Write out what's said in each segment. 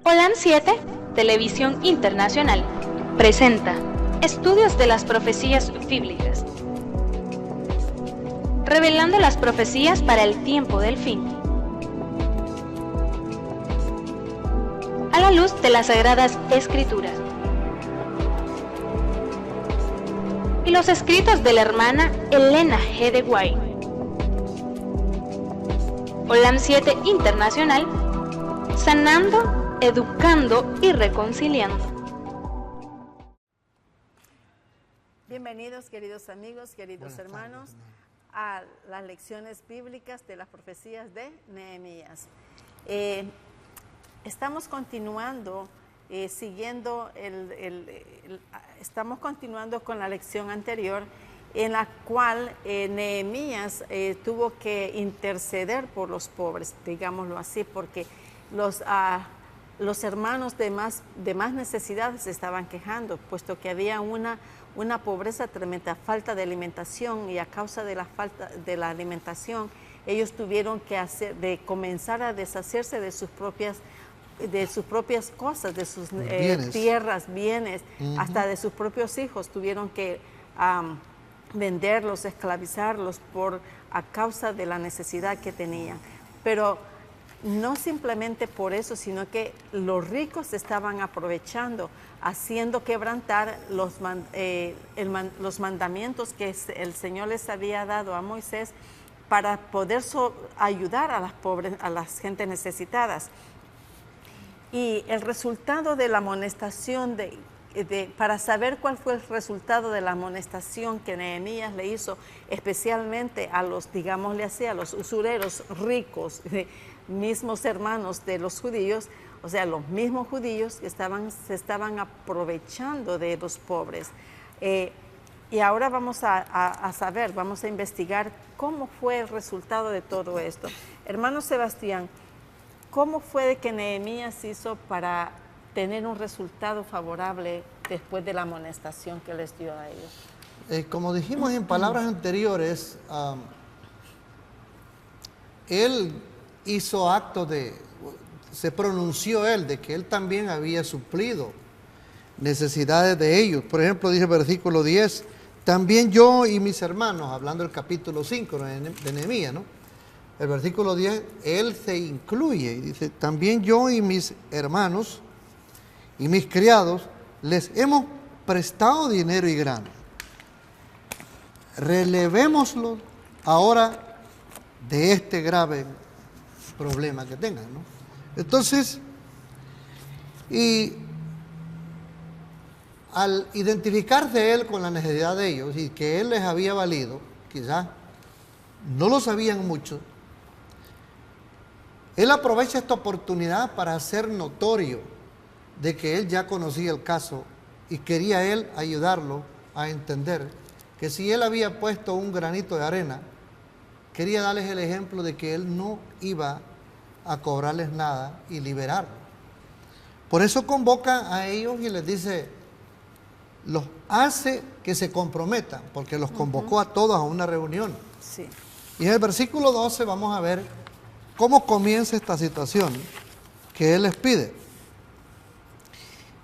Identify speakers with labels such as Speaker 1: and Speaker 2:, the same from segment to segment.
Speaker 1: Holan 7, Televisión Internacional, presenta Estudios de las Profecías Bíblicas, revelando las profecías para el tiempo del fin, a la luz de las Sagradas Escrituras y los escritos de la hermana Elena G. de White. Holan 7 Internacional, sanando, educando y reconciliando.
Speaker 2: Bienvenidos, queridos amigos, queridos hermanos, a las lecciones bíblicas de las profecías de Nehemías. Estamos continuando, estamos continuando con la lección anterior, en la cual Nehemías tuvo que interceder por los pobres, digámoslo así, porque los hermanos de más necesidad se estaban quejando, puesto que había una pobreza tremenda, falta de alimentación, y a causa de la falta de la alimentación, ellos tuvieron que comenzar a deshacerse de sus propias cosas, de sus tierras, bienes, hasta de sus propios hijos. Tuvieron que venderlos, esclavizarlos a causa de la necesidad que tenían. Pero no simplemente por eso, sino que los ricos estaban aprovechando, haciendo quebrantar los mandamientos que el Señor les había dado a Moisés para poder ayudar a las pobres, a las gentes necesitadas. Y el resultado de la amonestación, para saber cuál fue el resultado de la amonestación que Nehemías le hizo, especialmente a los, digámosle así, a los usureros ricos, mismos hermanos de los judíos, o sea, los mismos judíos que se estaban aprovechando de los pobres. Y ahora vamos vamos a investigar cómo fue el resultado de todo esto. Hermano Sebastián, ¿cómo fue que Nehemías hizo para tener un resultado favorable después de la amonestación que les dio a ellos?
Speaker 3: Como dijimos en palabras anteriores, él hizo se pronunció de que él también había suplido necesidades de ellos. Por ejemplo, dice el versículo 10, también yo y mis hermanos, hablando del capítulo 5 de Nehemías, ¿no? El versículo 10, él se incluye y dice, también yo y mis hermanos y mis criados les hemos prestado dinero y grano. Relevémoslo ahora de este grave problema que tengan, ¿no? Entonces, y al identificarse él con la necesidad de ellos y que él les había valido, quizás no lo sabían mucho, él aprovecha esta oportunidad para hacer notorio de que él ya conocía el caso y quería él ayudarlo a entender que si él había puesto un granito de arena, quería darles el ejemplo de que él no iba a cobrarles nada y liberarlos. Por eso convoca a ellos y les dice, los hace que se comprometan, porque los convocó a todos a una reunión.
Speaker 2: Sí.
Speaker 3: Y en el versículo 12 vamos a ver cómo comienza esta situación que él les pide.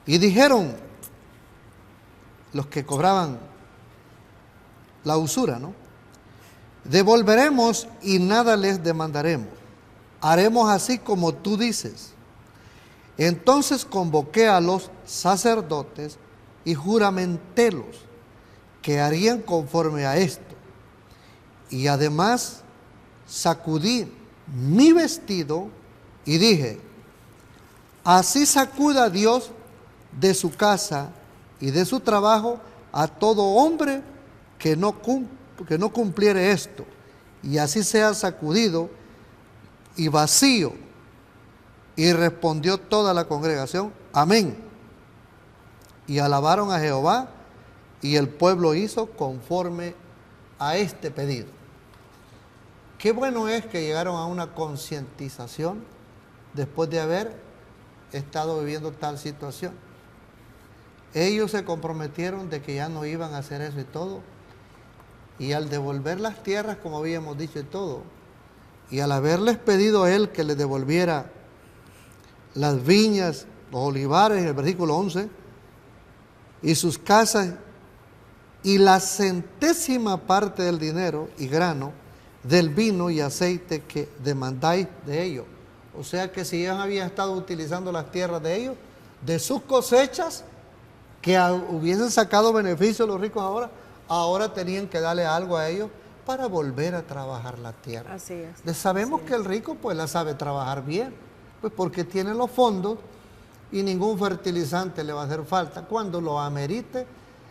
Speaker 3: Y dijeron los que cobraban la usura, ¿no? Devolveremos y nada les demandaremos. Haremos así como tú dices. Entonces convoqué a los sacerdotes y juramentélos que harían conforme a esto. Y además sacudí mi vestido y dije, así sacuda Dios de su casa y de su trabajo a todo hombre que no cumpliere esto, y así sea sacudido y vacío. Y respondió toda la congregación, amén. Y alabaron a Jehová, y el pueblo hizo conforme a este pedido. Qué bueno es que llegaron a una concientización después de haber estado viviendo tal situación. Ellos se comprometieron de que ya no iban a hacer eso y todo. Y al devolver las tierras, como habíamos dicho y todo, y al haberles pedido a él que les devolviera las viñas, los olivares, en el versículo 11, y sus casas, y la centésima parte del dinero y grano, del vino y aceite que demandáis de ellos. O sea que si ellos habían estado utilizando las tierras de ellos, de sus cosechas, que hubiesen sacado beneficio los ricos ahora tenían que darle algo a ellos para volver a trabajar la tierra.
Speaker 2: Así es.
Speaker 3: Sabemos que el rico pues la sabe trabajar bien, pues porque tiene los fondos y ningún fertilizante le va a hacer falta cuando lo amerite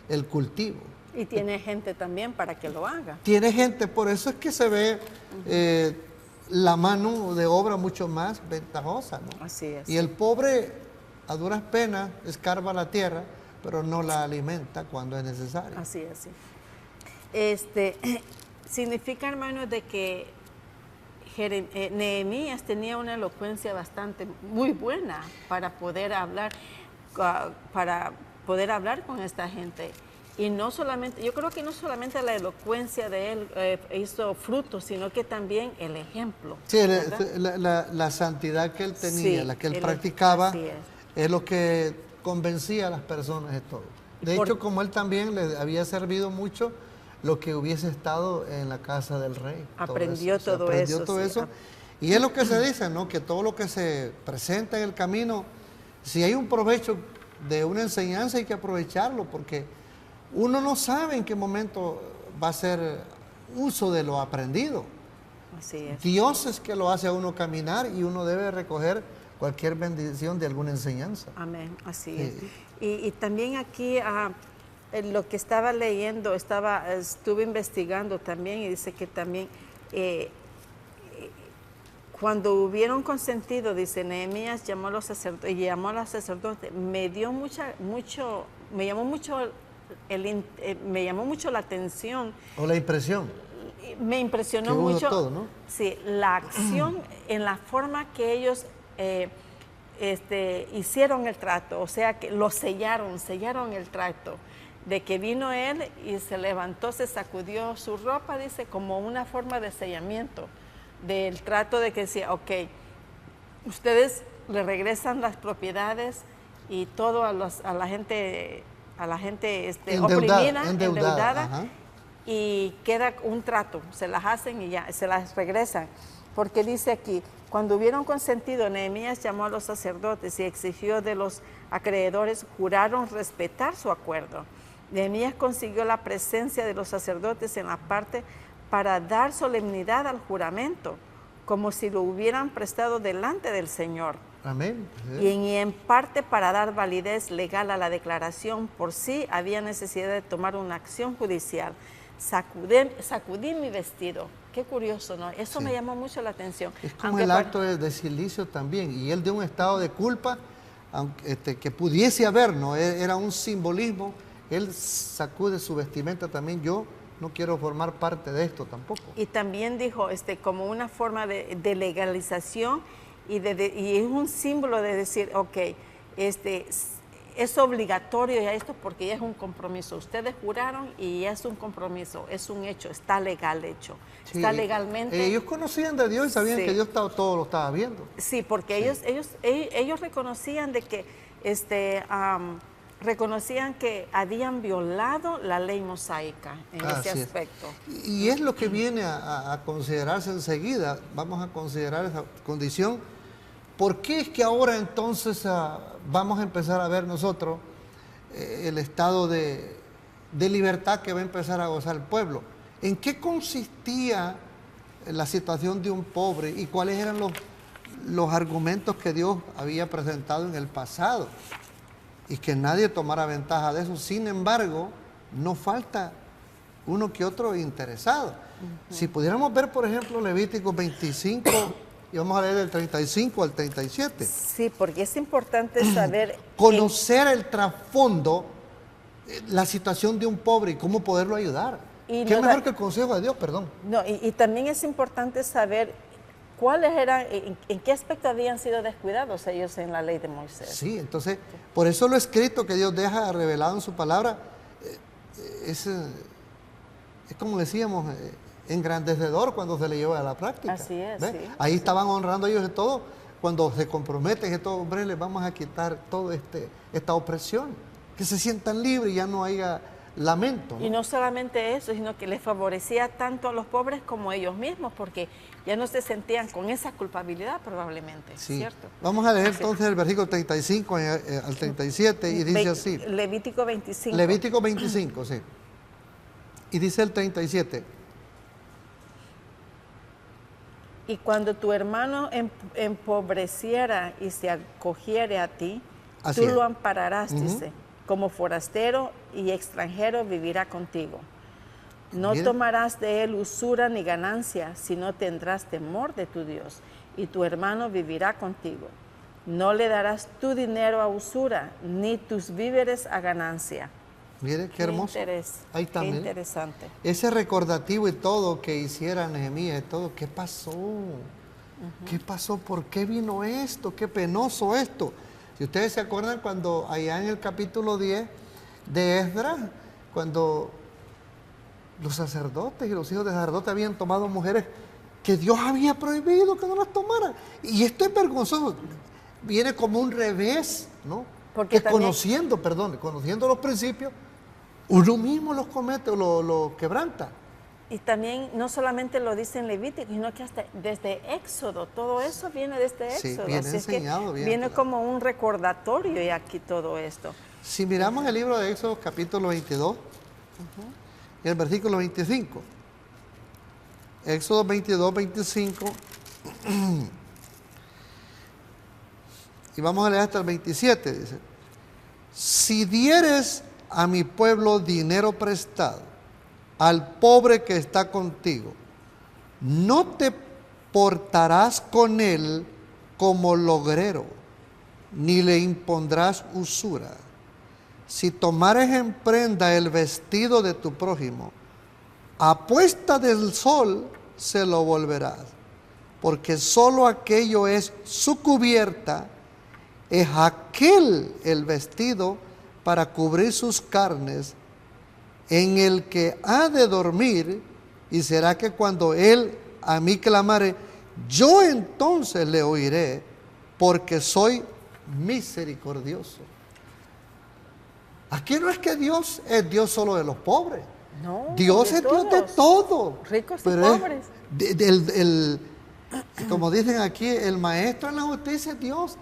Speaker 3: el cultivo.
Speaker 2: Y tiene gente también para que lo haga.
Speaker 3: Tiene gente, por eso es que se ve la mano de obra mucho más ventajosa, ¿no?
Speaker 2: Así es.
Speaker 3: Y el pobre a duras penas escarba la tierra, pero no la alimenta cuando es necesario.
Speaker 2: Así es. Sí. Significa, hermanos, de que Nehemías tenía una elocuencia muy buena para poder hablar con esta gente. Y no solamente, yo creo que no solamente la elocuencia de él hizo fruto, sino que también el ejemplo.
Speaker 3: Sí, la santidad que él tenía,
Speaker 2: Sí,
Speaker 3: la que él practicaba,
Speaker 2: así
Speaker 3: es lo que convencía a las personas de todo. De hecho, como él también le había servido mucho lo que hubiese estado en la casa del rey.
Speaker 2: Aprendió todo eso.
Speaker 3: Y es lo que se dice, ¿no? Que todo lo que se presenta en el camino, si hay un provecho de una enseñanza, hay que aprovecharlo, porque uno no sabe en qué momento va a ser uso de lo aprendido.
Speaker 2: Así es.
Speaker 3: Dios es que lo hace a uno caminar y uno debe recoger cualquier bendición de alguna enseñanza.
Speaker 2: Amén, así
Speaker 3: Sí.
Speaker 2: es. Y también aquí lo que estaba leyendo, estuve investigando también y dice que también cuando hubieron consentido, dice Nehemías llamó a los sacerdotes, me llamó mucho la atención.
Speaker 3: O la impresión.
Speaker 2: Me impresionó
Speaker 3: que
Speaker 2: mucho
Speaker 3: todo, ¿no?
Speaker 2: Sí, la acción en la forma que ellos hicieron el trato, o sea que lo sellaron el trato, de que vino él y se levantó, se sacudió su ropa, dice, como una forma de sellamiento del trato, de que decía, ok, ustedes le regresan las propiedades y todo a la gente oprimida, endeudada, y queda un trato, se las hacen y ya, se las regresan. Porque dice aquí, cuando hubieron consentido, Nehemías llamó a los sacerdotes y exigió de los acreedores, juraron respetar su acuerdo. Nehemías consiguió la presencia de los sacerdotes en la parte para dar solemnidad al juramento, como si lo hubieran prestado delante del Señor.
Speaker 3: Amén.
Speaker 2: Y en parte para dar validez legal a la declaración, por sí había necesidad de tomar una acción judicial. Sacudí mi vestido. Qué curioso, ¿no? Eso me llamó mucho la atención.
Speaker 3: Es como el acto de silicio también, y él de un estado de culpa, aunque, que pudiese haber, ¿no? Era un simbolismo. Él sacude su vestimenta también. Yo no quiero formar parte de esto tampoco. Y
Speaker 2: también dijo, como una forma de legalización y es un símbolo de decir, ok, es obligatorio ya esto porque ya es un compromiso. Ustedes juraron y ya es un compromiso, es un hecho, está legal hecho. Sí, está legalmente.
Speaker 3: Ellos conocían de Dios y sabían que Dios todo lo estaba viendo.
Speaker 2: Sí, porque ellos reconocían de que reconocían que habían violado la ley mosaica en ese aspecto.
Speaker 3: Y es lo que viene a considerarse enseguida. Vamos a considerar esa condición. ¿Por qué es que ahora entonces vamos a empezar a ver nosotros el estado de libertad que va a empezar a gozar el pueblo? ¿En qué consistía la situación de un pobre y cuáles eran los argumentos que Dios había presentado en el pasado? Y que nadie tomara ventaja de eso. Sin embargo, no falta uno que otro interesado. Si pudiéramos ver, por ejemplo, Levítico 25, y vamos a leer del 35 al 37.
Speaker 2: Sí, porque es importante saber...
Speaker 3: Conocer el trasfondo, la situación de un pobre y cómo poderlo ayudar. ¿Qué mejor que el consejo de Dios, perdón?
Speaker 2: No, y también es importante saber cuáles eran, en qué aspecto habían sido descuidados ellos en la ley de Moisés.
Speaker 3: Sí, entonces, por eso lo escrito que Dios deja revelado en su palabra, es como decíamos, engrandecedor cuando se le lleva a la práctica.
Speaker 2: Así es,
Speaker 3: ¿ves?
Speaker 2: sí.
Speaker 3: Ahí estaban honrando ellos de todo, cuando se comprometen estos hombres, les vamos a quitar toda esta opresión, que se sientan libres y ya no haya lamento, ¿no?
Speaker 2: Y no solamente eso, sino que les favorecía tanto a los pobres como a ellos mismos, porque ya no se sentían con esa culpabilidad probablemente,
Speaker 3: Sí.
Speaker 2: ¿cierto?
Speaker 3: Vamos a leer entonces el versículo 35 al 37 y dice así.
Speaker 2: Levítico 25.
Speaker 3: Levítico 25, sí. Y dice el 37.
Speaker 2: Y cuando tu hermano empobreciera y se acogiere a ti,
Speaker 3: Así
Speaker 2: tú
Speaker 3: es.
Speaker 2: lo ampararás,
Speaker 3: Ujú.
Speaker 2: dice, como forastero y extranjero vivirá contigo. No
Speaker 3: Mira.
Speaker 2: tomarás de él usura ni ganancia, sino tendrás temor de tu Dios, y tu hermano vivirá contigo. No le darás tu dinero a usura, ni tus víveres a ganancia.
Speaker 3: Mire qué hermoso. Ahí está,
Speaker 2: Qué
Speaker 3: mire.
Speaker 2: interesante.
Speaker 3: Ese recordativo y todo que hiciera Nehemías y todo, ¿qué pasó? ¿Qué pasó? ¿Por qué vino esto? ¿Qué penoso esto? Si ustedes se acuerdan cuando allá en el capítulo 10 de Esdras, cuando los sacerdotes y los hijos de sacerdotes habían tomado mujeres que Dios había prohibido que no las tomaran. Y esto es vergonzoso. Viene como un revés, ¿no?
Speaker 2: Porque
Speaker 3: Que
Speaker 2: también-
Speaker 3: conociendo los principios, uno mismo los comete o los quebranta.
Speaker 2: Y también no solamente lo dice en Levítico, sino que hasta desde Éxodo, todo eso viene desde
Speaker 3: Sí,
Speaker 2: Éxodo.
Speaker 3: viene
Speaker 2: Así es que
Speaker 3: enseñado bien,
Speaker 2: viene
Speaker 3: claro.
Speaker 2: como un recordatorio y aquí todo esto.
Speaker 3: Si miramos el libro de Éxodo capítulo 22, y el versículo 25. Éxodo 22, 25. Y vamos a leer hasta el 27, dice. Si dieres a mi pueblo dinero prestado, al pobre que está contigo, no te portarás con él como logrero, ni le impondrás usura. Si tomares en prenda el vestido de tu prójimo, a puesta del sol se lo volverás, porque solo aquello es su cubierta, es aquel el vestido para cubrir sus carnes, en el que ha de dormir, y será que cuando él a mí clamare, yo entonces le oiré, porque soy misericordioso. Aquí no es que Dios es Dios solo de los pobres.
Speaker 2: No,
Speaker 3: Dios
Speaker 2: de
Speaker 3: es Dios de
Speaker 2: todos.
Speaker 3: todo.
Speaker 2: Ricos y
Speaker 3: Pero es
Speaker 2: pobres.
Speaker 3: como dicen aquí, el maestro en la justicia es Dios.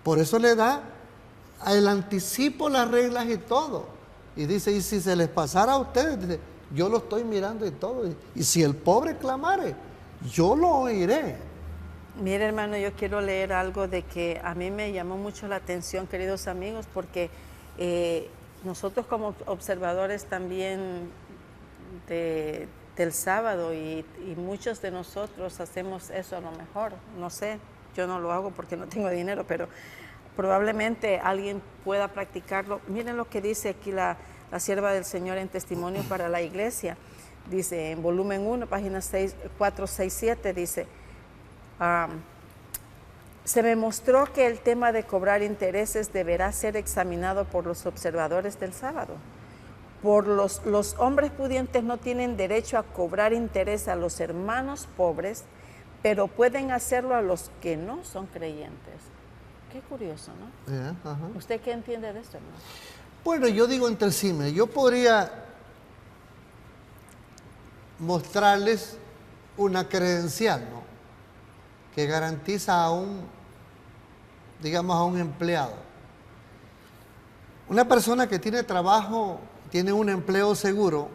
Speaker 3: Por eso le da el anticipo, las reglas y todo. Y dice, y si se les pasara a ustedes, dice, yo lo estoy mirando y todo. Y si el pobre clamare, yo lo oiré.
Speaker 2: Mire, hermano, yo quiero leer algo de que a mí me llamó mucho la atención, queridos amigos, porque nosotros como observadores también del sábado y muchos de nosotros hacemos eso a lo mejor, no sé, yo no lo hago porque no tengo dinero, pero probablemente alguien pueda practicarlo. Miren lo que dice aquí la sierva del Señor en Testimonio para la Iglesia. Dice en volumen 1, página 467, dice, se me mostró que el tema de cobrar intereses deberá ser examinado por los observadores del sábado. Los hombres pudientes no tienen derecho a cobrar interés a los hermanos pobres, pero pueden hacerlo a los que no son creyentes. Qué curioso, ¿no?
Speaker 3: Ajá.
Speaker 2: ¿Usted qué entiende de esto, hermano?
Speaker 3: Bueno, yo digo entre sí, mire, yo podría mostrarles una credencial, ¿no? Que garantiza a digamos, a un empleado. Una persona que tiene trabajo, tiene un empleo seguro,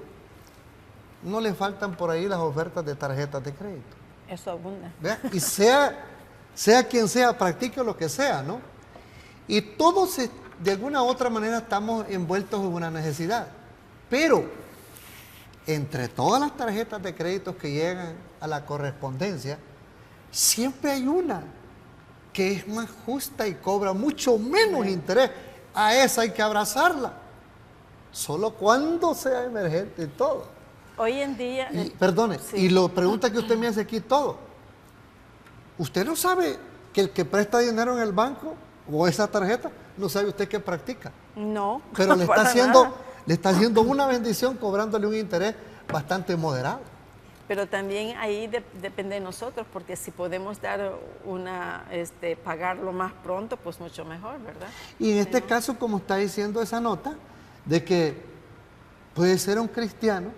Speaker 3: no le faltan por ahí las ofertas de tarjetas de crédito.
Speaker 2: Eso abunda.
Speaker 3: ¿Vea? Y sea quien sea, practique lo que sea, ¿no? Y todos, de alguna u otra manera, estamos envueltos en una necesidad. Pero, entre todas las tarjetas de crédito que llegan a la correspondencia, siempre hay una que es más justa y cobra mucho menos interés. A esa hay que abrazarla. Solo cuando sea emergente y todo.
Speaker 2: Hoy en día...
Speaker 3: Y, perdone,
Speaker 2: sí.
Speaker 3: y la pregunta que usted me hace aquí todo. ¿Usted no sabe que el que presta dinero en el banco o esa tarjeta, no sabe usted qué practica?
Speaker 2: No,
Speaker 3: Pero le
Speaker 2: para
Speaker 3: está
Speaker 2: nada.
Speaker 3: haciendo una bendición cobrándole un interés bastante moderado.
Speaker 2: Pero también ahí depende de nosotros, porque si podemos dar pagarlo más pronto, pues mucho mejor, ¿verdad?
Speaker 3: Y en este caso, como está diciendo esa nota, de que puede ser un cristiano,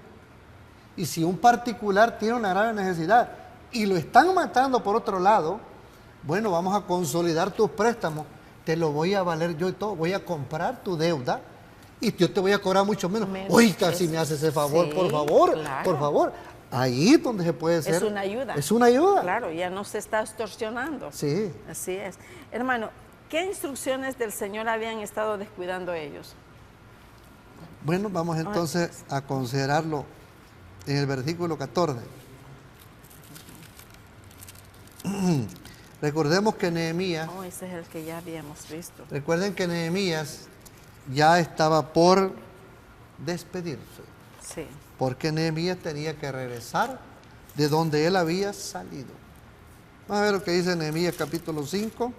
Speaker 3: y si un particular tiene una grave necesidad y lo están matando por otro lado, bueno, vamos a consolidar tus préstamos, te lo voy a valer yo y todo, voy a comprar tu deuda y yo te voy a cobrar mucho menos. Oiga, si me haces ese favor,
Speaker 2: sí,
Speaker 3: por favor,
Speaker 2: claro.
Speaker 3: por favor. Ahí es donde se puede hacer.
Speaker 2: Es una ayuda.
Speaker 3: Es una ayuda.
Speaker 2: Claro, ya no se está extorsionando.
Speaker 3: Sí.
Speaker 2: Así es. Hermano, ¿qué instrucciones del Señor habían estado descuidando ellos?
Speaker 3: Bueno, vamos entonces a considerarlo en el versículo 14. Recordemos que Nehemías,
Speaker 2: Ese es el que ya habíamos visto.
Speaker 3: recuerden que Nehemías ya estaba por despedirse,
Speaker 2: Sí.
Speaker 3: porque Nehemías tenía que regresar de donde él había salido. Vamos a ver lo que dice Nehemías capítulo 5,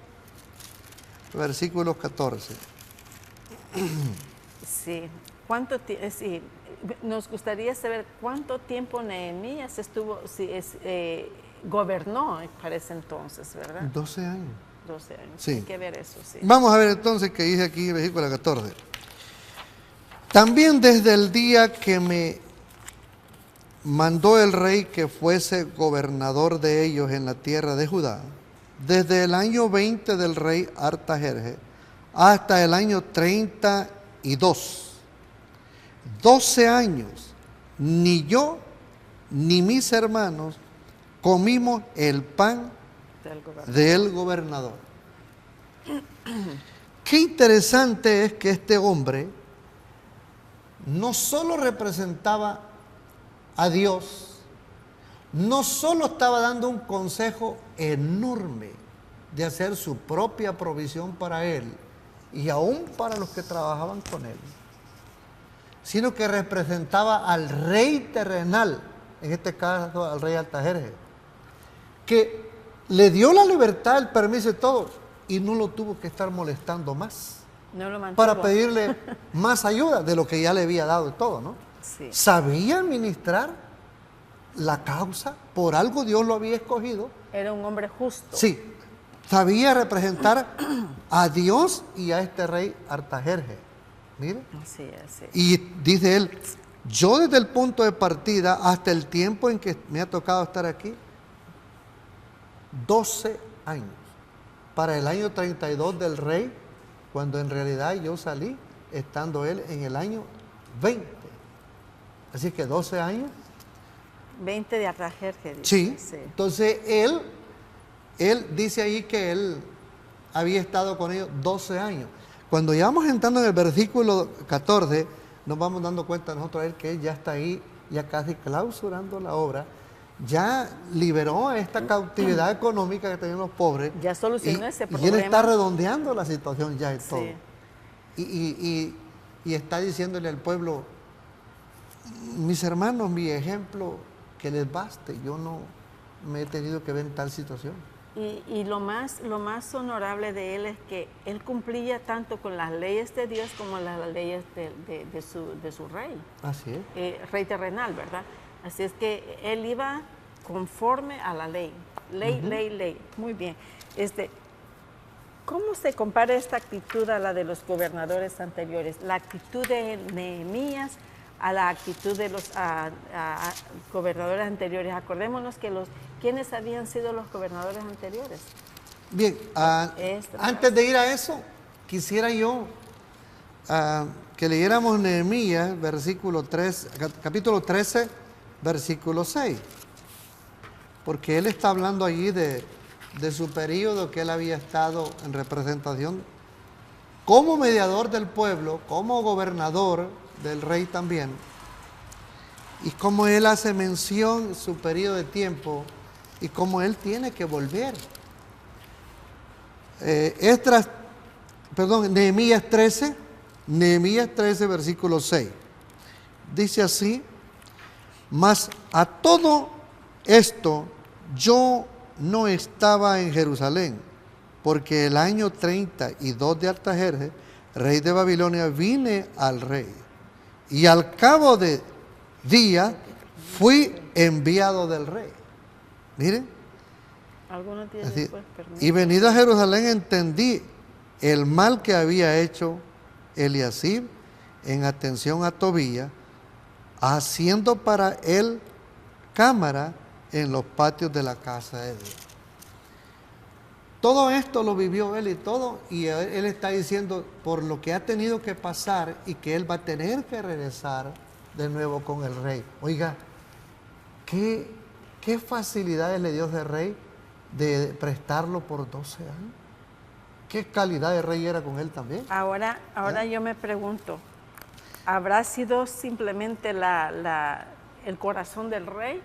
Speaker 3: versículo 14.
Speaker 2: Sí. Sí. Nos gustaría saber cuánto tiempo Nehemías estuvo, gobernó para ese entonces, ¿verdad?
Speaker 3: 12 años.
Speaker 2: 12 años.
Speaker 3: Sí.
Speaker 2: Hay que ver eso, sí.
Speaker 3: Vamos a ver entonces qué dice aquí en el versículo 14. También desde el día que me mandó el rey que fuese gobernador de ellos en la tierra de Judá, desde el año 20 del rey Artajerjes hasta el año 32, 12 años, ni yo ni mis hermanos comimos el pan del gobernador. Qué interesante es que este hombre no solo representaba a Dios, no solo estaba dando un consejo enorme de hacer su propia provisión para él y aún para los que trabajaban con él, sino que representaba al rey terrenal, en este caso al rey Artajerjes, que le dio la libertad, el permiso y todo, y no lo tuvo que estar molestando más,
Speaker 2: No lo mantuvo.
Speaker 3: para pedirle más ayuda de lo que ya le había dado y todo, ¿no?
Speaker 2: Sí.
Speaker 3: Sabía administrar la causa, por algo Dios lo había escogido.
Speaker 2: Era un hombre justo.
Speaker 3: Sí, sabía representar a Dios y a este rey Artajerjes. Mire.
Speaker 2: Así es, sí.
Speaker 3: Y dice él, yo desde el punto de partida hasta el tiempo en que me ha tocado estar aquí, 12 años. Para el año 32 del rey, cuando en realidad yo salí, estando él en el año 20. Así que 12 años.
Speaker 2: 20 de Artajerjes.
Speaker 3: Sí. Entonces él dice ahí que él había estado con ellos 12 años. Cuando ya vamos entrando en el versículo 14, nos vamos dando cuenta nosotros a él que él ya está ahí, ya casi clausurando la obra, ya liberó a esta cautividad económica que tenían los pobres.
Speaker 2: Ya solucionó ese problema.
Speaker 3: Y él está redondeando la situación ya y todo.
Speaker 2: Sí.
Speaker 3: Y está diciéndole al pueblo, mis hermanos, mi ejemplo, que les baste, yo no me he tenido que ver en tal situación.
Speaker 2: Y lo más honorable de él es que él cumplía tanto con las leyes de Dios como las leyes de su rey.
Speaker 3: Así es.
Speaker 2: Rey terrenal, ¿verdad? Así es que él iba conforme a la ley. Ley. Muy bien. ¿Cómo se compara esta actitud a la de los gobernadores anteriores? La actitud de Nehemías a la actitud de los gobernadores anteriores. Acordémonos que ¿quiénes habían sido los gobernadores anteriores?
Speaker 3: Bien, antes de ir a eso, quisiera yo que leyéramos Nehemías, capítulo 13, versículo 6. Porque él está hablando allí de su periodo que él había estado en representación como mediador del pueblo, como gobernador del rey también, y como él hace mención su periodo de tiempo y como él tiene que volver. Nehemías 13, versículo 6. Dice así, mas a todo esto yo no estaba en Jerusalén, porque el año 32 de Artajerjes, rey de Babilonia, vine al rey. Y al cabo de días fui enviado del rey. Miren.
Speaker 2: Algunos días
Speaker 3: Así,
Speaker 2: después,
Speaker 3: y venido a Jerusalén entendí el mal que había hecho Eliasib en atención a Tobías, haciendo para él cámara en los patios de la casa de Dios. Todo esto lo vivió él y todo, y él está diciendo por lo que ha tenido que pasar y que él va a tener que regresar de nuevo con el rey. Oiga, qué facilidades le dio ese rey de prestarlo por 12 años. ¿Qué calidad de rey era con él también?
Speaker 2: Ahora yo me pregunto, ¿habrá sido simplemente el corazón del rey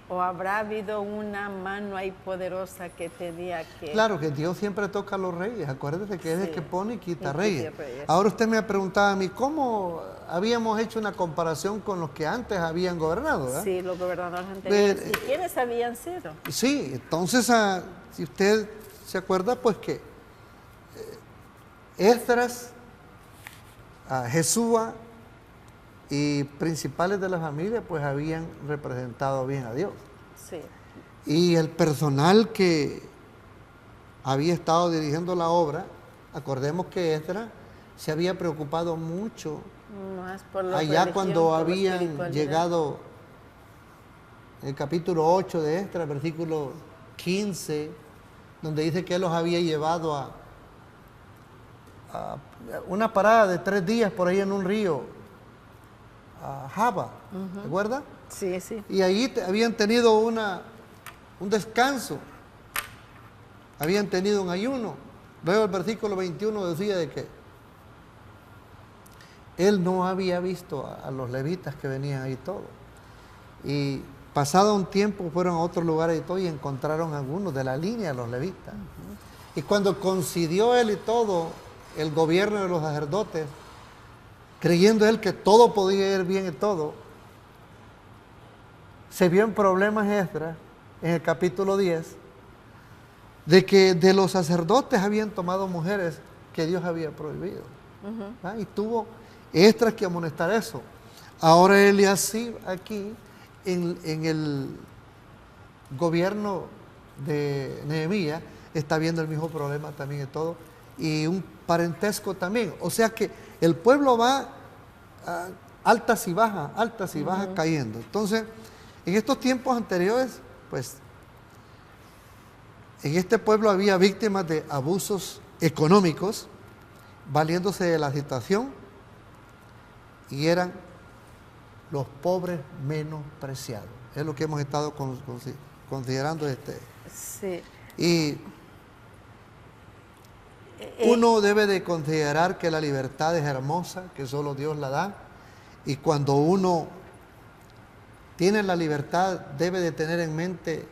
Speaker 2: o habrá habido una mano ahí poderosa que tenía que...
Speaker 3: Claro que Dios siempre toca a los reyes, acuérdese que es el que pone y quita reyes.
Speaker 2: reyes.
Speaker 3: Ahora usted me ha preguntado a mí, ¿cómo habíamos hecho una comparación con los que antes habían gobernado? ¿Verdad?
Speaker 2: Sí, los gobernadores anteriores. ¿Y quiénes habían sido?
Speaker 3: Sí, entonces, si usted se acuerda, pues que Esdras, Jesúa y principales de la familia, pues habían representado bien a Dios.
Speaker 2: Sí.
Speaker 3: Y el personal que había estado dirigiendo la obra, acordemos que Esdras se había preocupado mucho
Speaker 2: Más por la
Speaker 3: allá
Speaker 2: religión,
Speaker 3: cuando
Speaker 2: por la
Speaker 3: habían
Speaker 2: espiritualidad.
Speaker 3: llegado el capítulo 8 de Esdras, versículo 15, donde dice que él los había llevado a una parada de 3 días por ahí en un río, a Jaba, ¿te acuerdas?
Speaker 2: Sí, sí.
Speaker 3: Y ahí habían tenido un descanso, habían tenido un ayuno. Luego el versículo 21 decía de que él no había visto a los levitas que venían ahí todos. Y pasado un tiempo fueron a otros lugares y todo y encontraron algunos de la línea de los levitas. Y cuando coincidió él y todo, el gobierno de los sacerdotes, creyendo él que todo podía ir bien y todo, se vio en problemas Esdras en el capítulo 10 de que de los sacerdotes habían tomado mujeres que Dios había prohibido. Y tuvo Esdras que amonestar eso. Ahora Eliasib aquí en el gobierno de Nehemías está viendo el mismo problema también y todo, y un parentesco también. O sea que el pueblo va altas y bajas cayendo. Entonces, en estos tiempos anteriores, pues, en este pueblo había víctimas de abusos económicos, valiéndose de la situación, y eran los pobres menospreciados. Es lo que hemos estado considerando
Speaker 2: Sí.
Speaker 3: Y uno debe de considerar que la libertad es hermosa, que solo Dios la da, y cuando uno tiene la libertad debe de tener en mente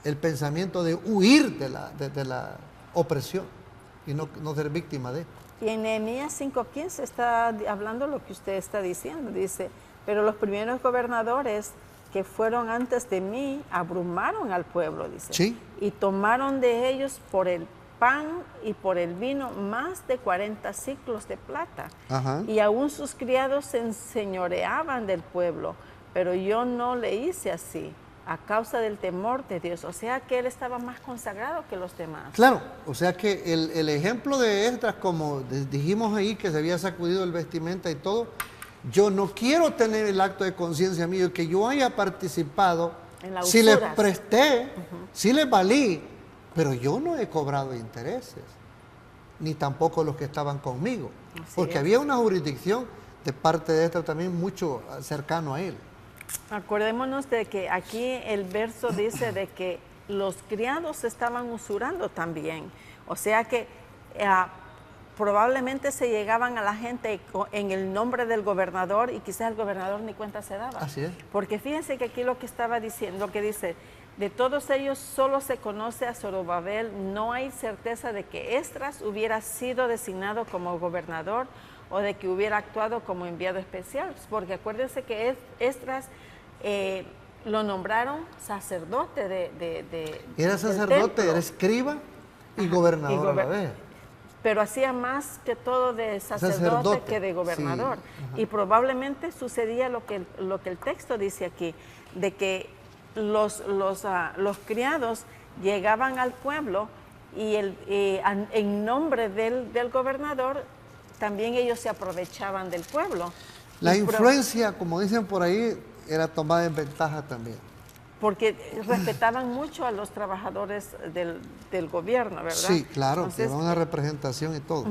Speaker 3: el pensamiento de huir de la opresión y no ser víctima de.
Speaker 2: Y en Nehemías 5:15 está hablando lo que usted está diciendo. Dice, pero los primeros gobernadores que fueron antes de mí abrumaron al pueblo, dice.
Speaker 3: Sí.
Speaker 2: Y tomaron de ellos por el pan y por el vino más de 40 ciclos de plata.
Speaker 3: Ajá.
Speaker 2: Y aún sus criados se enseñoreaban del pueblo, pero yo no le hice así, a causa del temor de Dios. O sea que él estaba más consagrado que los demás.
Speaker 3: Claro, o sea que el ejemplo de Esdras, como dijimos ahí, que se había sacudido el vestimenta y todo, yo no quiero tener el acto de conciencia mío que yo haya participado,
Speaker 2: En la
Speaker 3: si les
Speaker 2: usuras.
Speaker 3: presté, si les valí, pero yo no he cobrado intereses, ni tampoco los que estaban conmigo,
Speaker 2: Así
Speaker 3: porque
Speaker 2: es.
Speaker 3: había una jurisdicción de parte de Esdras también mucho cercano a él.
Speaker 2: Acordémonos de que aquí el verso dice de que los criados estaban usurando también. O sea que probablemente se llegaban a la gente en el nombre del gobernador y quizás el gobernador ni cuenta se daba.
Speaker 3: Así es.
Speaker 2: Porque fíjense que aquí lo que estaba diciendo, lo que dice, de todos ellos solo se conoce a Zorobabel, no hay certeza de que Esdras hubiera sido designado como gobernador o de que hubiera actuado como enviado especial, porque acuérdense que Esdras lo nombraron sacerdote
Speaker 3: Era
Speaker 2: del
Speaker 3: sacerdote,
Speaker 2: templo.
Speaker 3: era escriba y gobernador a la vez.
Speaker 2: pero hacía más que todo de sacerdote que de gobernador.
Speaker 3: Sí.
Speaker 2: Y probablemente sucedía lo que el texto dice aquí, de que los criados llegaban al pueblo y en nombre del gobernador también ellos se aprovechaban del pueblo.
Speaker 3: La influencia, como dicen por ahí, era tomada en ventaja también.
Speaker 2: Porque respetaban mucho a los trabajadores del gobierno, ¿verdad?
Speaker 3: Sí, claro,
Speaker 2: Entonces,
Speaker 3: llevaban una representación y todo.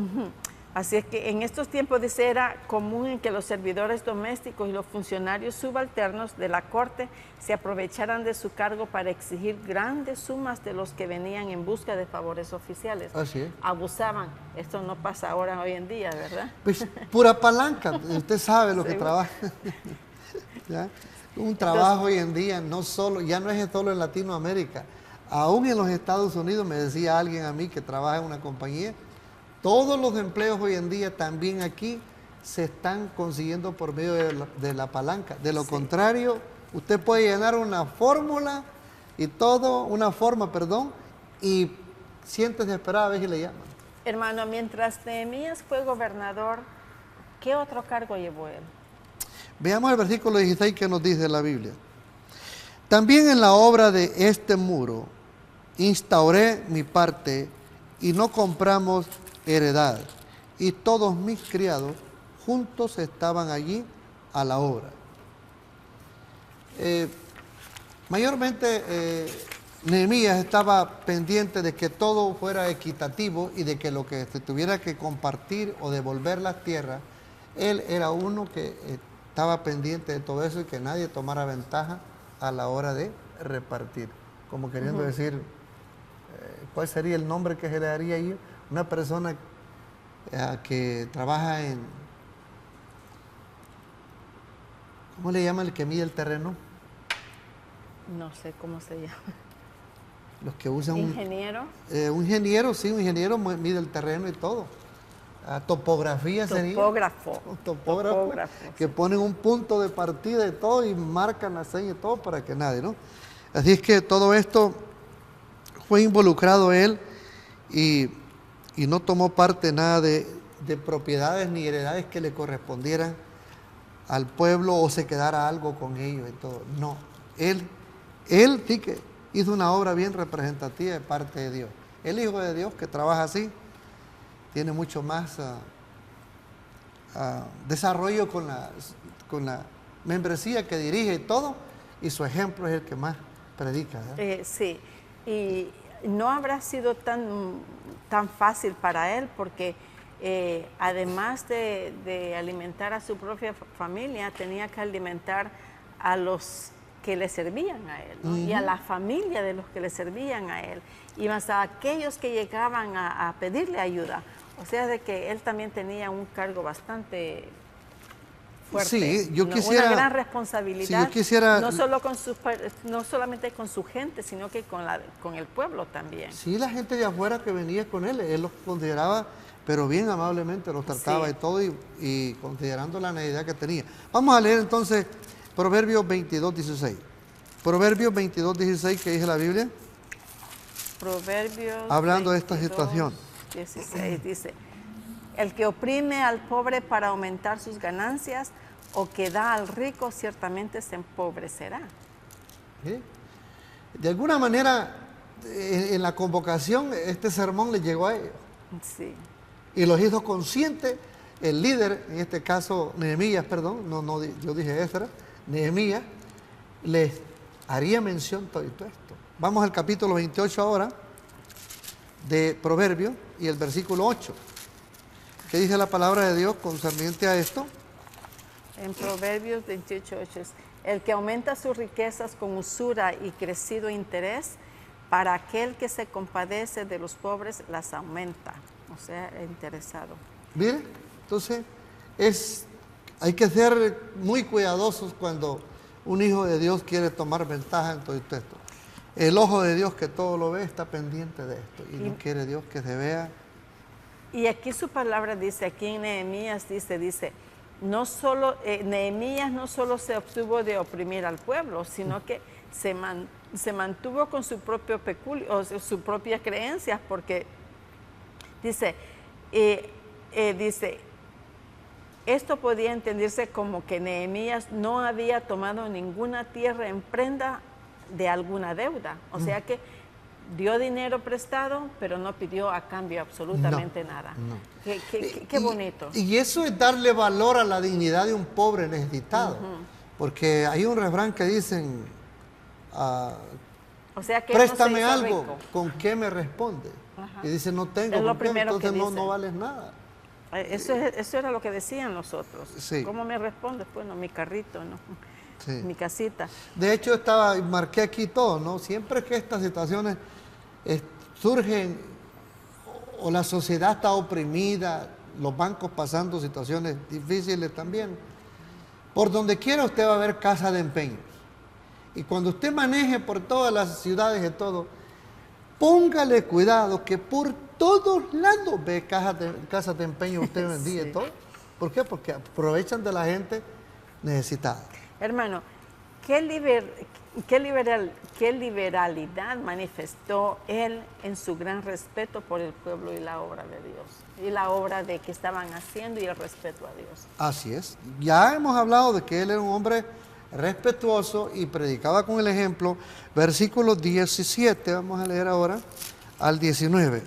Speaker 2: Así es que en estos tiempos, dice, era común en que los servidores domésticos y los funcionarios subalternos de la corte se aprovecharan de su cargo para exigir grandes sumas de los que venían en busca de favores oficiales.
Speaker 3: Así es.
Speaker 2: Abusaban. Esto no pasa ahora, hoy en día, ¿verdad?
Speaker 3: Pues pura palanca, usted sabe lo que
Speaker 2: Seguro.
Speaker 3: trabaja. ¿Ya? Un trabajo hoy en día, no solo, ya no es solo en Latinoamérica, aún en los Estados Unidos, me decía alguien a mí que trabaja en una compañía, todos los empleos hoy en día también aquí se están consiguiendo por medio de la palanca. De lo contrario, usted puede llenar una fórmula y una forma, y siéntese a esperar a ver si le llaman.
Speaker 2: Hermano, mientras Nehemías fue gobernador, ¿qué otro cargo llevó él?
Speaker 3: Veamos el versículo 16 que nos dice la Biblia. También en la obra de este muro instauré mi parte y no compramos heredad. Y todos mis criados juntos estaban allí a la obra. Mayormente Nehemías estaba pendiente de que todo fuera equitativo y de que lo que se tuviera que compartir o devolver las tierras, él era uno que estaba pendiente de todo eso y que nadie tomara ventaja a la hora de repartir. Como queriendo decir, ¿cuál sería el nombre que se le daría ahí? Una persona que trabaja en... ¿Cómo le llama el que mide el terreno?
Speaker 2: No sé cómo se llama.
Speaker 3: Los que usan...
Speaker 2: ¿Ingeniero?
Speaker 3: Un ingeniero, sí, un ingeniero mide el terreno y todo. Topografía sería.
Speaker 2: Topógrafo.
Speaker 3: Un topógrafo, que ponen un punto de partida y todo y marcan la seña y todo para que nadie, ¿no? Así es que todo esto fue involucrado él y no tomó parte nada de propiedades ni heredades que le correspondieran al pueblo o se quedara algo con ellos y todo. No, él sí que hizo una obra bien representativa de parte de Dios. El Hijo de Dios que trabaja así tiene mucho más desarrollo con la membresía que dirige y todo, y su ejemplo es el que más predica.
Speaker 2: Sí, y no habrá sido tan fácil para él porque además de alimentar a su propia familia, tenía que alimentar a los que le servían a él, ¿no? Y a la familia de los que le servían a él, y más a aquellos que llegaban a pedirle ayuda. O sea, de que él también tenía un cargo bastante fuerte.
Speaker 3: Sí, yo quisiera...
Speaker 2: Una gran responsabilidad,
Speaker 3: sí, yo quisiera,
Speaker 2: no solamente con su gente, sino que con el pueblo también.
Speaker 3: Sí, la gente de afuera que venía con él los consideraba, pero bien amablemente los trataba, sí, y todo, y considerando la necesidad que tenía. Vamos a leer entonces Proverbios 22:16. Proverbios 22:16, que dice la Biblia.
Speaker 2: Proverbios
Speaker 3: hablando de esta situación.
Speaker 2: 16 dice: el que oprime al pobre para aumentar sus ganancias o que da al rico ciertamente se empobrecerá.
Speaker 3: ¿Sí? De alguna manera en la convocación este sermón le llegó a ellos.
Speaker 2: Sí.
Speaker 3: Y los hizo conscientes. El líder, en este caso Nehemías, perdón, no, yo dije Esdras, Nehemías les haría mención de todo esto. Vamos al capítulo 28 ahora de Proverbios y el versículo 8. ¿Qué dice la palabra de Dios concerniente a esto?
Speaker 2: En Proverbios 28:8 es: el que aumenta sus riquezas con usura y crecido interés, para aquel que se compadece de los pobres las aumenta. O sea, interesado.
Speaker 3: Mire, entonces hay que ser muy cuidadosos cuando un hijo de Dios quiere tomar ventaja en todo esto. El ojo de Dios que todo lo ve está pendiente de esto y no quiere Dios que se vea.
Speaker 2: Y aquí su palabra dice, aquí en Nehemías dice, no solo, Nehemías no solo se obtuvo de oprimir al pueblo, sino que se mantuvo con su propio su propia creencia, porque dice, dice, esto podía entenderse como que Nehemías no había tomado ninguna tierra en prenda de alguna deuda. O sea que dio dinero prestado, pero no pidió a cambio absolutamente nada.
Speaker 3: No.
Speaker 2: Qué bonito.
Speaker 3: Y eso es darle valor a la dignidad de un pobre necesitado. Porque hay un refrán que dicen,
Speaker 2: O sea que
Speaker 3: préstame
Speaker 2: él no se hizo
Speaker 3: algo,
Speaker 2: rico.
Speaker 3: ¿con qué me responde? Y dice, no tengo,
Speaker 2: Es lo
Speaker 3: ¿con qué?
Speaker 2: primero que
Speaker 3: Entonces
Speaker 2: dice.
Speaker 3: no vales nada.
Speaker 2: Eso era lo que decían los otros.
Speaker 3: Sí.
Speaker 2: ¿Cómo me respondes? Bueno, mi carrito, ¿no?
Speaker 3: Sí.
Speaker 2: Mi casita.
Speaker 3: De hecho, marqué aquí todo, ¿no? Siempre que estas situaciones surgen, o la sociedad está oprimida, los bancos pasando situaciones difíciles también, por donde quiera usted va a ver casa de empeños. Y cuando usted maneje por todas las ciudades y todo, póngale cuidado que por todos lados ve casas de empeño usted vendía
Speaker 2: Sí.
Speaker 3: y todo. ¿Por qué? Porque aprovechan de la gente necesitada.
Speaker 2: Hermano, ¿qué liberalidad manifestó él en su gran respeto por el pueblo y la obra de Dios? Y la obra de que estaban haciendo y el respeto a Dios.
Speaker 3: Así es. Ya hemos hablado de que él era un hombre respetuoso y predicaba con el ejemplo. Versículo 17, vamos a leer ahora al 19.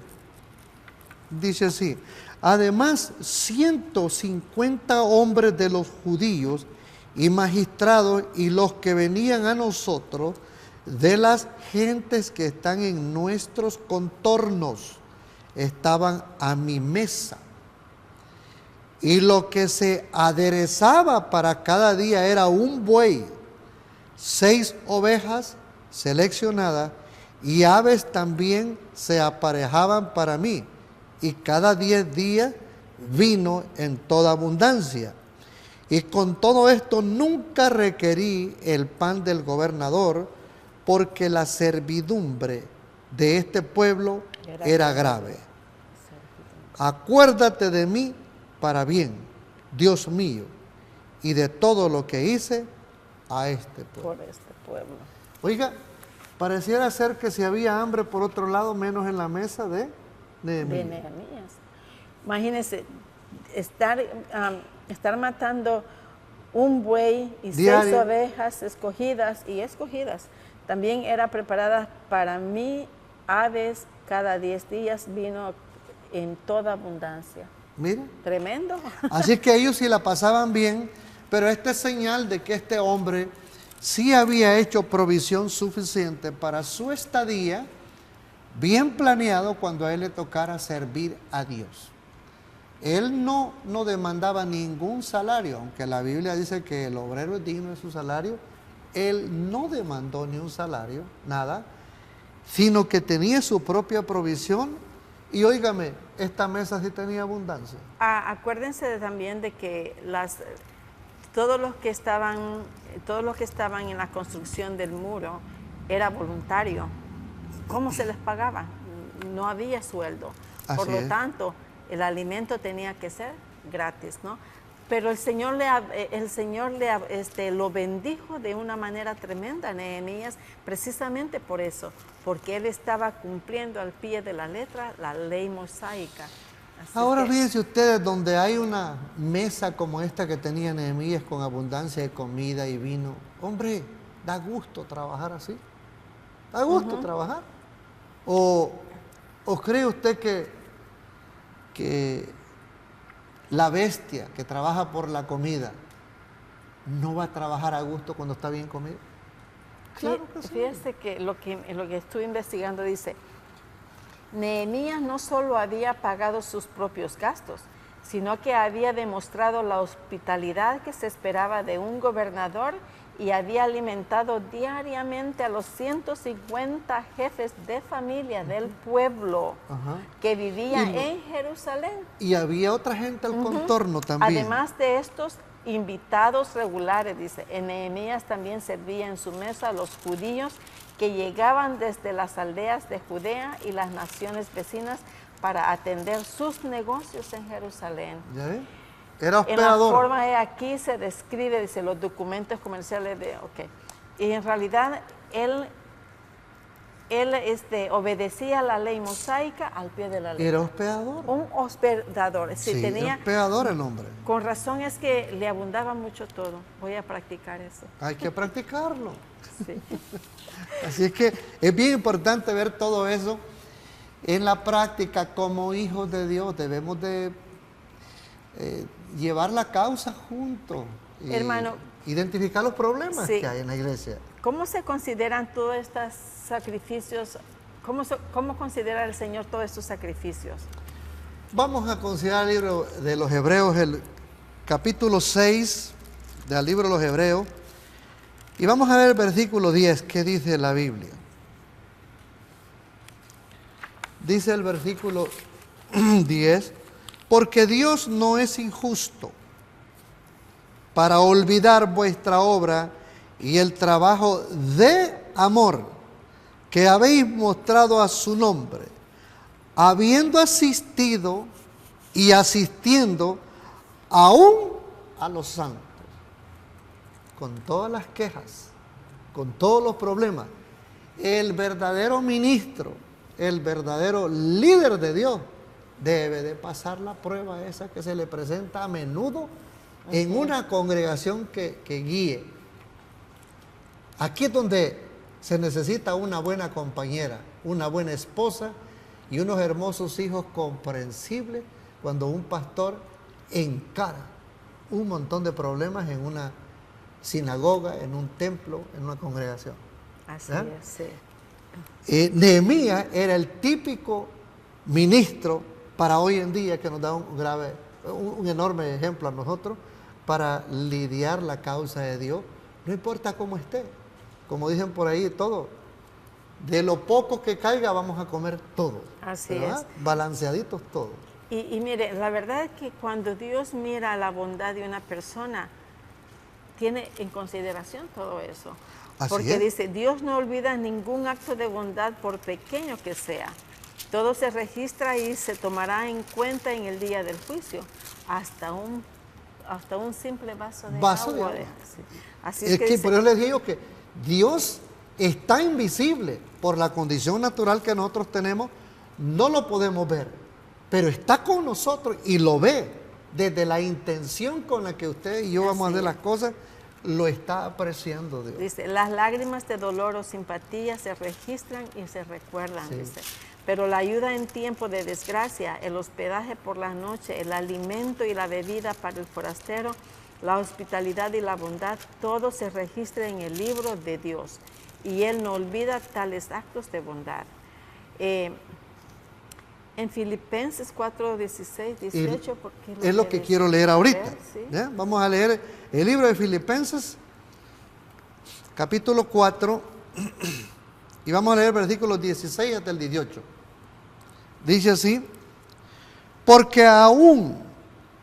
Speaker 3: Dice así: además 150 hombres de los judíos y magistrados y los que venían a nosotros de las gentes que están en nuestros contornos estaban a mi mesa. Y lo que se aderezaba para cada día era un buey, 6 ovejas seleccionadas y aves también se aparejaban para mí. Y cada 10 días vino en toda abundancia. Y con todo esto nunca requerí el pan del gobernador, porque la servidumbre de este pueblo era grave. Acuérdate de mí para bien, Dios mío, y de todo lo que hice a este pueblo.
Speaker 2: Por este pueblo.
Speaker 3: Oiga, pareciera ser que si había hambre por otro lado, menos en la mesa de Nehemías.
Speaker 2: De Nehemías. Imagínense, estar matando un buey y
Speaker 3: Diario.
Speaker 2: 6 ovejas escogidas. También era preparada para mí aves cada 10 días, vino en toda abundancia.
Speaker 3: Mire,
Speaker 2: Tremendo.
Speaker 3: así que ellos sí la pasaban bien, pero esta es señal de que este hombre sí había hecho provisión suficiente para su estadía, bien planeado cuando a él le tocara servir a Dios. Él no demandaba ningún salario, aunque la Biblia dice que el obrero es digno de su salario. Él no demandó ni un salario, nada, sino que tenía su propia provisión. Y óigame, esta mesa sí tenía abundancia.
Speaker 2: Acuérdense también de que todos los que estaban en la construcción del muro era voluntario. ¿Cómo se les pagaba? No había sueldo. Por
Speaker 3: Así
Speaker 2: lo
Speaker 3: es.
Speaker 2: tanto, el alimento tenía que ser gratis, ¿no? Pero el Señor lo bendijo de una manera tremenda a Nehemías, precisamente por eso, porque él estaba cumpliendo al pie de la letra la ley mosaica. Así
Speaker 3: Ahora
Speaker 2: que-
Speaker 3: fíjense ustedes, donde hay una mesa como esta que tenía Nehemías con abundancia de comida y vino, hombre, da gusto trabajar así. Da gusto trabajar. ¿O cree usted que la bestia que trabaja por la comida no va a trabajar a gusto cuando está bien comido? Claro que sí.
Speaker 2: Fíjese que lo que estuve investigando dice, Nehemías no solo había pagado sus propios gastos, sino que había demostrado la hospitalidad que se esperaba de un gobernador y había alimentado diariamente a los 150 jefes de familia del pueblo
Speaker 3: Ajá.
Speaker 2: que vivía
Speaker 3: Y lo-
Speaker 2: en Jerusalén.
Speaker 3: Y había otra gente al contorno también.
Speaker 2: Además de estos invitados regulares, dice, en Nehemías también servía en su mesa a los judíos que llegaban desde las aldeas de Judea y las naciones vecinas para atender sus negocios en Jerusalén.
Speaker 3: ¿Ya ve? Era
Speaker 2: En la
Speaker 3: hospedador.
Speaker 2: forma de aquí se describe, dice, los documentos comerciales de, ok. Y en realidad él él obedecía la ley mosaica al pie de la ley.
Speaker 3: Era hospedador.
Speaker 2: Un hospedador. Sí,
Speaker 3: Sí,
Speaker 2: tenía,
Speaker 3: era hospedador el hombre.
Speaker 2: con razón es que le abundaba mucho todo. Voy a practicar eso.
Speaker 3: Hay que practicarlo.
Speaker 2: Sí.
Speaker 3: Así es que es bien importante ver todo eso en la práctica. Como hijos de Dios debemos de llevar la causa juntos. Y
Speaker 2: Hermano,
Speaker 3: identificar los problemas
Speaker 2: sí,
Speaker 3: que hay en la iglesia.
Speaker 2: ¿cómo se consideran todos estos sacrificios? ¿Cómo considera el Señor todos estos sacrificios?
Speaker 3: Vamos a considerar el libro de los Hebreos, el capítulo 6 del libro de los Hebreos, y vamos a ver el versículo 10, ¿qué dice la Biblia? Dice el versículo 10, porque Dios no es injusto para olvidar vuestra obra y el trabajo de amor que habéis mostrado a su nombre, habiendo asistido y asistiendo aún a los santos, con todas las quejas, con todos los problemas. El verdadero ministro, el verdadero líder de Dios, debe de pasar la prueba esa que se le presenta a menudo en una congregación que guíe. Aquí es donde se necesita una buena compañera, una buena esposa y unos hermosos hijos comprensibles cuando un pastor encara un montón de problemas en una sinagoga, en un templo, en una congregación.
Speaker 2: Así
Speaker 3: ¿Ah?
Speaker 2: es, sí.
Speaker 3: Nehemías era el típico ministro para hoy en día que nos da un enorme ejemplo a nosotros para lidiar la causa de Dios, no importa cómo esté. Como dicen por ahí, todo. De lo poco que caiga vamos a comer todo.
Speaker 2: Así
Speaker 3: ¿verdad?
Speaker 2: es.
Speaker 3: Balanceaditos todos.
Speaker 2: Y mire, la verdad es que cuando Dios mira la bondad de una persona, tiene en consideración todo eso.
Speaker 3: Así
Speaker 2: Porque
Speaker 3: es.
Speaker 2: dice, Dios no olvida ningún acto de bondad por pequeño que sea. Todo se registra y se tomará en cuenta en el día del juicio, hasta un simple vaso de agua. Sí. Así
Speaker 3: Es que
Speaker 2: dice,
Speaker 3: por eso les digo que Dios está invisible por la condición natural que nosotros tenemos, no lo podemos ver, pero está con nosotros y lo ve desde la intención con la que usted y yo vamos a hacer las cosas, lo está apreciando Dios.
Speaker 2: dice, las lágrimas de dolor o simpatía se registran y se recuerdan,
Speaker 3: Sí.
Speaker 2: dice. Pero la ayuda en tiempo de desgracia, el hospedaje por la noche, el alimento y la bebida para el forastero, la hospitalidad y la bondad, todo se registra en el libro de Dios. Y Él no olvida tales actos de bondad. En Filipenses 4, 16, 18,
Speaker 3: Es lo que quiero leer ahorita.
Speaker 2: ¿Sí?
Speaker 3: ¿Ya? Vamos a leer el libro de Filipenses, capítulo 4, y vamos a leer versículos 16 hasta el 18. Dice así, porque aún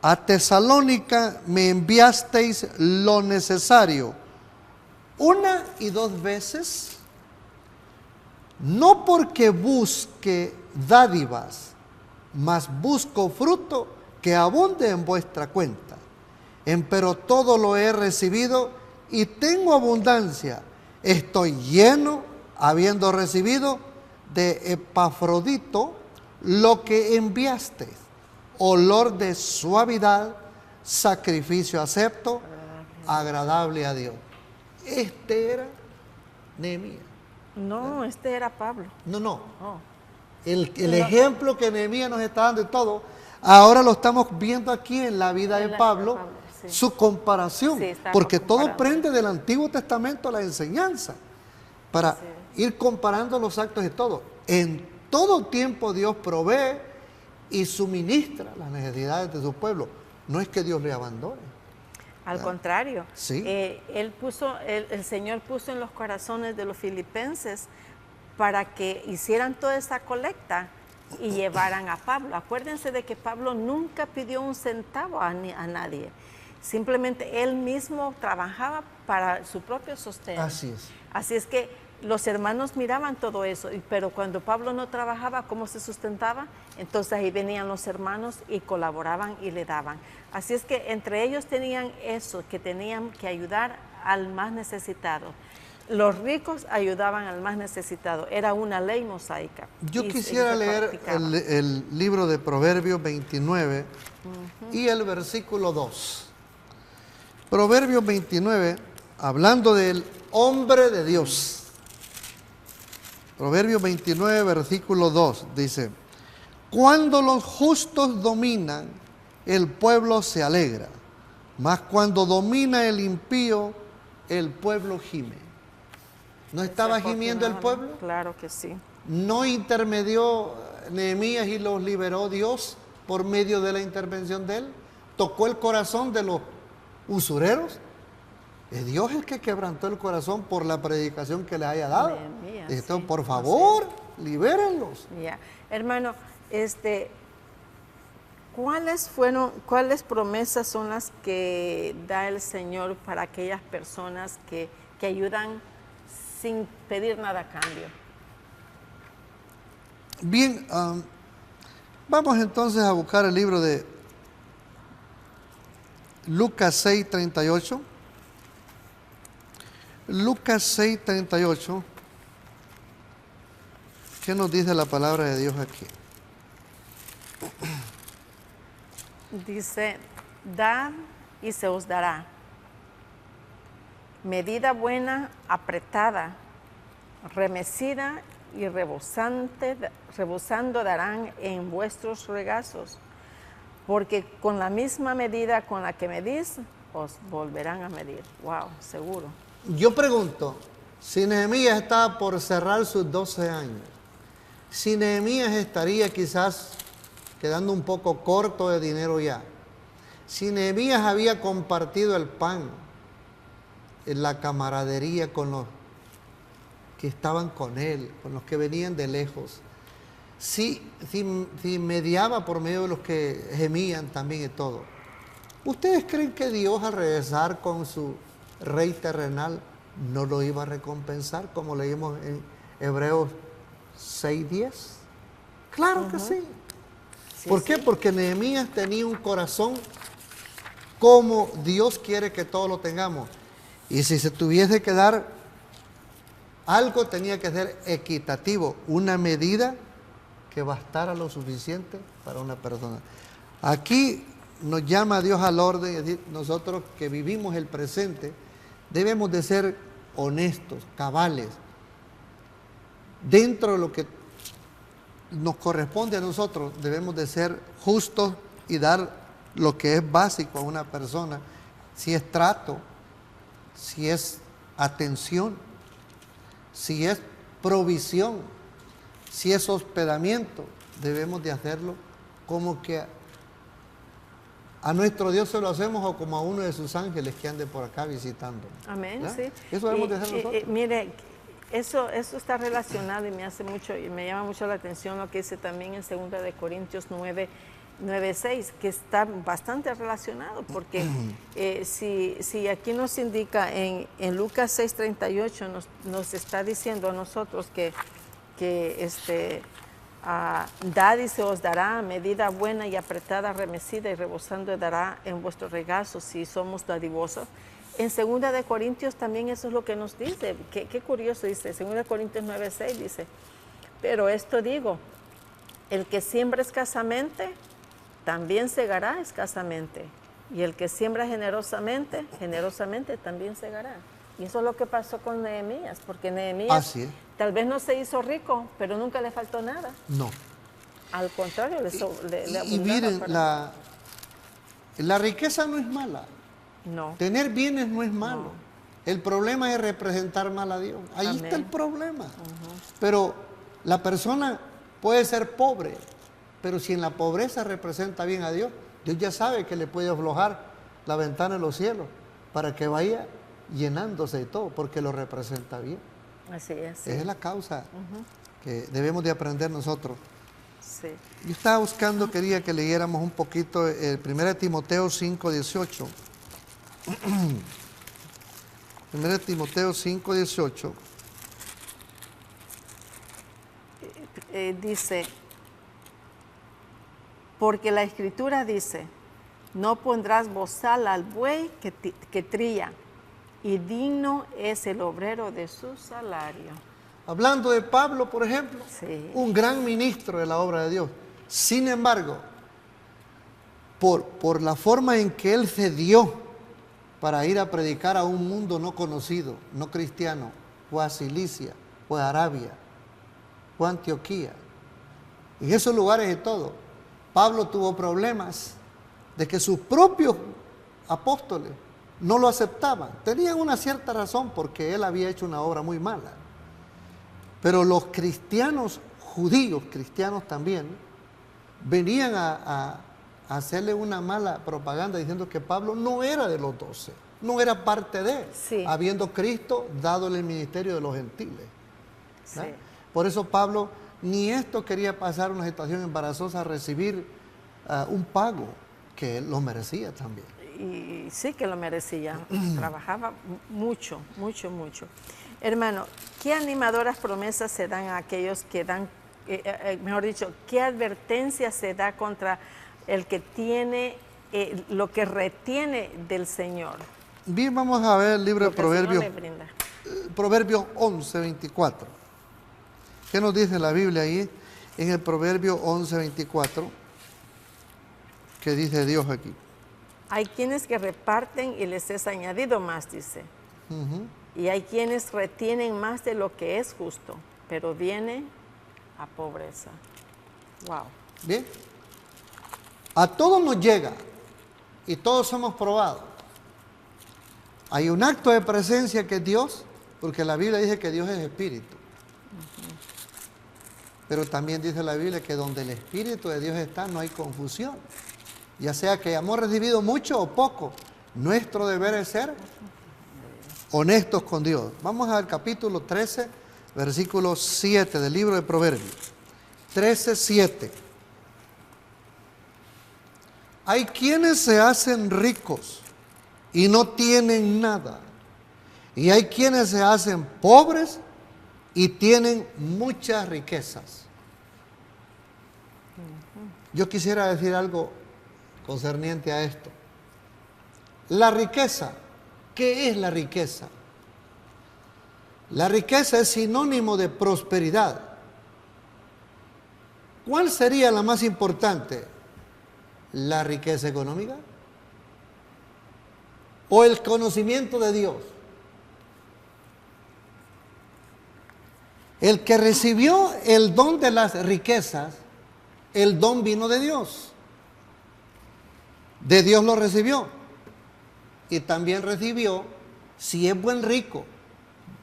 Speaker 3: a Tesalónica me enviasteis lo necesario 1 y 2 veces, no porque busque dádivas, mas busco fruto que abunde en vuestra cuenta. Empero todo lo he recibido y tengo abundancia. Estoy lleno, habiendo recibido de Epafrodito lo que enviaste, olor de suavidad, sacrificio acepto, agradable a Dios. Este era Nehemías.
Speaker 2: No, este era Pablo.
Speaker 3: No.
Speaker 2: Oh.
Speaker 3: El ejemplo que Nehemías nos está dando de todo, ahora lo estamos viendo aquí en la vida de Pablo,
Speaker 2: sí.
Speaker 3: su comparación,
Speaker 2: Sí, está
Speaker 3: porque todo
Speaker 2: comparando.
Speaker 3: prende del Antiguo Testamento a la enseñanza, para ir comparando los actos de todo. En todo tiempo Dios provee y suministra las necesidades de su pueblo. No es que Dios le abandone.
Speaker 2: Al contrario,
Speaker 3: Sí.
Speaker 2: el Señor puso en los corazones de los filipenses para que hicieran toda esa colecta y llevaran a Pablo. Acuérdense de que Pablo nunca pidió un centavo a nadie. Simplemente él mismo trabajaba para su propio sostén.
Speaker 3: Así es.
Speaker 2: Así es que los hermanos miraban todo eso, pero cuando Pablo no trabajaba, ¿cómo se sustentaba? Entonces ahí venían los hermanos y colaboraban y le daban. Así es que entre ellos tenían eso, que tenían que ayudar al más necesitado. los ricos ayudaban al más necesitado. Era una ley mosaica.
Speaker 3: Yo
Speaker 2: y
Speaker 3: quisiera
Speaker 2: se
Speaker 3: leer
Speaker 2: practicaba.
Speaker 3: el libro de Proverbios 29 y el versículo 2. Proverbios 29, hablando del hombre de Dios. Proverbios 29, versículo 2, dice: cuando los justos dominan, el pueblo se alegra, mas cuando domina el impío, el pueblo gime. ¿No estaba gimiendo el pueblo?
Speaker 2: Claro que sí.
Speaker 3: ¿No intermedió Nehemías y los liberó Dios por medio de la intervención de él? ¿Tocó el corazón de los usureros? Es Dios el que quebrantó el corazón por la predicación que les haya dado.
Speaker 2: Nehemías,
Speaker 3: Esto,
Speaker 2: sí,
Speaker 3: por favor, libérenlos.
Speaker 2: Ya. Hermano, ¿cuáles promesas son las que da el Señor para aquellas personas que ayudan sin pedir nada a cambio?
Speaker 3: Bien, vamos entonces a buscar el libro de Lucas 6:38. Lucas 6:38. ¿Qué nos dice la palabra de Dios aquí?
Speaker 2: Dice, dad y se os dará. Medida buena, apretada, remecida y rebosando darán en vuestros regazos, porque con la misma medida con la que medís, os volverán a medir. Wow, seguro.
Speaker 3: Yo pregunto, si Nehemías estaba por cerrar sus 12 años, si Nehemías estaría quizás quedando un poco corto de dinero ya, si Nehemías había compartido el pan en la camaradería con los que estaban con él, con los que venían de lejos, si mediaba por medio de los que gemían también y todo, ¿ustedes creen que Dios al regresar con su rey terrenal no lo iba a recompensar como leímos en Hebreos 6:10? Claro que sí. ¿Por qué? Porque Nehemías tenía un corazón como Dios quiere que todos lo tengamos. Y si se tuviese que dar algo, tenía que ser equitativo, una medida que bastara lo suficiente para una persona. Aquí nos llama Dios al orden, es decir, nosotros que vivimos el presente, debemos de ser honestos, cabales, dentro de lo que nos corresponde a nosotros, debemos de ser justos y dar lo que es básico a una persona, si es trato, si es atención, si es provisión, si es hospedamiento, debemos de hacerlo como que a nuestro Dios se lo hacemos o como a uno de sus ángeles que ande por acá visitando.
Speaker 2: Amén,
Speaker 3: ¿verdad?
Speaker 2: sí.
Speaker 3: Eso debemos de hacer nosotros.
Speaker 2: Mire, eso está relacionado y me llama mucho la atención lo que dice también en 2 de Corintios 9:6, que está bastante relacionado, porque si aquí nos indica en Lucas 6:38, nos está diciendo a nosotros que dad y se os dará, medida buena y apretada, remecida y rebosando dará en vuestros regazos si somos dadivosos. En 2 de Corintios también eso es lo que nos dice. Qué curioso, dice 2 de Corintios 9:6, dice, pero esto digo, el que siembra escasamente, también segará escasamente, y el que siembra generosamente, generosamente también segará. Y eso es lo que pasó con Nehemías, porque Nehemías tal vez no se hizo rico, pero nunca le faltó nada.
Speaker 3: No.
Speaker 2: Al contrario, le
Speaker 3: y miren, la riqueza no es mala.
Speaker 2: No.
Speaker 3: Tener bienes no es malo.
Speaker 2: No.
Speaker 3: El problema es representar mal a Dios. Ahí
Speaker 2: Amén.
Speaker 3: está el problema. Pero la persona puede ser pobre, pero si en la pobreza representa bien a Dios, Dios ya sabe que le puede aflojar la ventana de los cielos para que vaya llenándose y todo, porque lo representa bien.
Speaker 2: Así es. Sí.
Speaker 3: Esa es la causa que debemos de aprender nosotros.
Speaker 2: Sí.
Speaker 3: Yo estaba buscando, quería que leyéramos un poquito el 1 Timoteo 5:18. 1 Timoteo 5:18.
Speaker 2: Dice, porque la Escritura dice, no pondrás bozal al buey que trilla, y digno es el obrero de su salario.
Speaker 3: Hablando de Pablo, por ejemplo,
Speaker 2: Sí.
Speaker 3: un gran ministro de la obra de Dios. Sin embargo, por la forma en que él se dio para ir a predicar a un mundo no conocido, no cristiano, fue a Cilicia, fue a Arabia, fue a Antioquía. En esos lugares y todo, Pablo tuvo problemas de que sus propios apóstoles no lo aceptaban. Tenían una cierta razón porque él había hecho una obra muy mala. Pero los cristianos judíos, cristianos también, venían a hacerle una mala propaganda diciendo que Pablo no era de los 12, no era parte de él,
Speaker 2: Sí.
Speaker 3: habiendo Cristo dádole el ministerio de los gentiles.
Speaker 2: Sí.
Speaker 3: Por eso Pablo ni esto quería pasar una situación embarazosa a recibir un pago que él lo merecía también.
Speaker 2: Y sí que lo merecía. Trabajaba mucho, mucho, mucho. Hermano, ¿qué animadoras promesas se dan a aquellos que dan, mejor dicho, qué advertencia se da contra el que tiene lo que retiene del Señor?
Speaker 3: Bien, vamos a ver el libro de
Speaker 2: Lo que el Señor
Speaker 3: Proverbios,
Speaker 2: le brinda.
Speaker 3: Proverbios 11, 24. ¿Qué nos dice la Biblia ahí? En el Proverbio 11, 24, ¿qué dice Dios aquí?
Speaker 2: Hay quienes que reparten y les es añadido más, dice. Y hay quienes retienen más de lo que es justo, pero viene a pobreza. Wow.
Speaker 3: Bien. A todos nos llega y todos somos probados. Hay un acto de presencia que es Dios, porque la Biblia dice que Dios es espíritu. Pero también dice la Biblia que donde el espíritu de Dios está no hay confusión. Ya sea que hayamos recibido mucho o poco, nuestro deber es ser honestos con Dios. Vamos al capítulo 13, versículo 7 del libro de Proverbios. 13, 7. Hay quienes se hacen ricos y no tienen nada. Y hay quienes se hacen pobres y tienen muchas riquezas. Yo quisiera decir algo concerniente a esto. La riqueza, ¿qué es la riqueza? La riqueza es sinónimo de prosperidad. ¿Cuál sería la más importante? ¿La riqueza económica? ¿O el conocimiento de Dios? El que recibió el don de las riquezas, el don vino de Dios. De Dios lo recibió. Y también recibió, si es buen rico,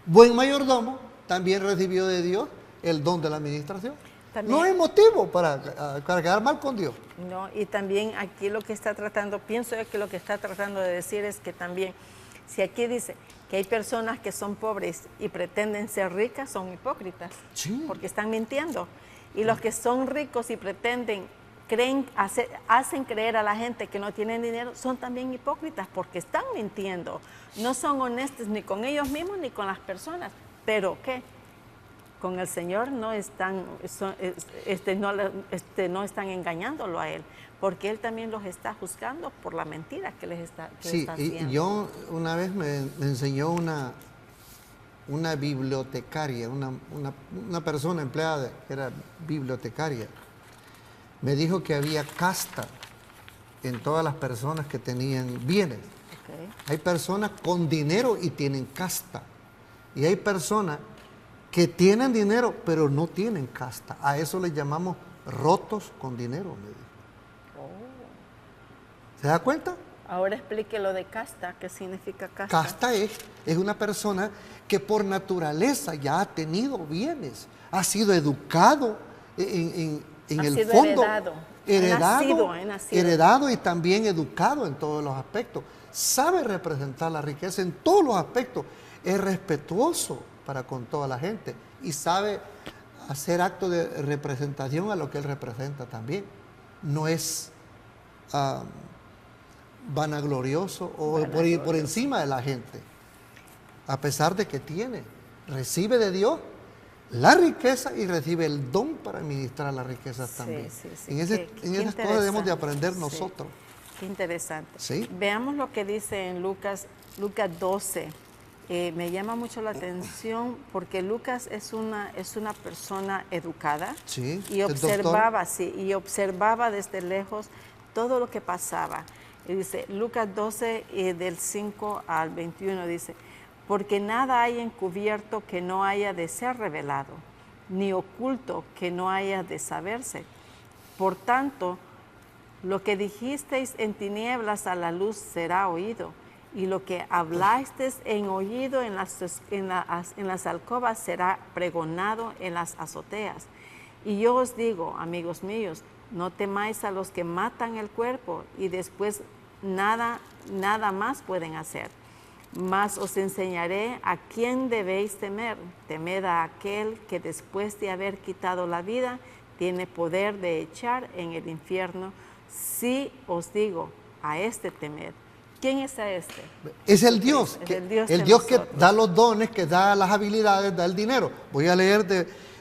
Speaker 3: buen mayordomo, también recibió de Dios el don de la administración.
Speaker 2: También,
Speaker 3: no hay motivo para quedar mal con Dios.
Speaker 2: No, y también aquí lo que está tratando, pienso yo que lo que está tratando de decir es que también, si aquí dice que hay personas que son pobres y pretenden ser ricas, son hipócritas,
Speaker 3: Sí.
Speaker 2: porque están mintiendo. Y los que son ricos y pretenden, hacen creer a la gente que no tienen dinero, son también hipócritas, porque están mintiendo. No son honestos ni con ellos mismos ni con las personas. ¿Pero qué? Con el Señor no están, no están engañándolo a Él, porque Él también los está juzgando por la mentira que les está haciendo.
Speaker 3: Y yo una vez me enseñó una bibliotecaria, una persona empleada que era bibliotecaria, me dijo que había casta en todas las personas que tenían bienes.
Speaker 2: Okay.
Speaker 3: Hay personas con dinero y tienen casta, y hay personas que tienen dinero pero no tienen casta. A eso les llamamos rotos con dinero, me dijo. ¿Se da cuenta?
Speaker 2: Ahora explique lo de casta, ¿qué significa casta?
Speaker 3: Casta es una persona que por naturaleza ya ha tenido bienes, ha sido educado en el fondo, heredado y también educado en todos los aspectos. Sabe representar la riqueza en todos los aspectos, es respetuoso para con toda la gente y sabe hacer acto de representación a lo que él representa también. No es vanaglorioso o por encima de la gente, a pesar de que recibe de Dios la riqueza y recibe el don para administrar las riquezas también.
Speaker 2: Sí.
Speaker 3: En esas cosas debemos de aprender nosotros.
Speaker 2: Qué interesante.
Speaker 3: ¿Sí?
Speaker 2: Veamos lo que dice en Lucas 12, me llama mucho la atención porque Lucas es una persona educada,
Speaker 3: Sí,
Speaker 2: y observaba, sí, y observaba desde lejos todo lo que pasaba. Y dice, Lucas 12, del 5 al 21, dice, porque nada hay encubierto que no haya de ser revelado, ni oculto que no haya de saberse. Por tanto, lo que dijisteis en tinieblas a la luz será oído, y lo que hablasteis en oído en las alcobas será pregonado en las azoteas. Y yo os digo, amigos míos, no temáis a los que matan el cuerpo y después nada más pueden hacer. Mas os enseñaré a quién debéis temer. Temed a aquel que después de haber quitado la vida tiene poder de echar en el infierno. Sí os digo, a este temed. ¿Quién es a este?
Speaker 3: Es el Dios, el Dios que da los dones, que da las habilidades, da el dinero. Voy a leer